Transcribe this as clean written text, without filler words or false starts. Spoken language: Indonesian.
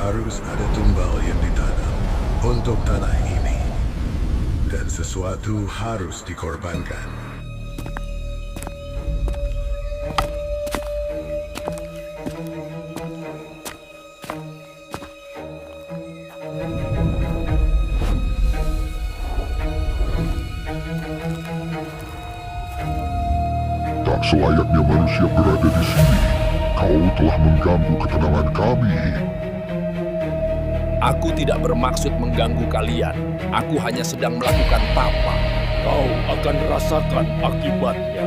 harus ada tumbal yang ditanam untuk tanah ini. Dan sesuatu harus dikorbankan. Tak selayaknya manusia berada di sini. Kau telah mengganggu ketenangan kami. Aku tidak bermaksud mengganggu kalian. Aku hanya sedang melakukan tapa. Kau akan rasakan akibatnya.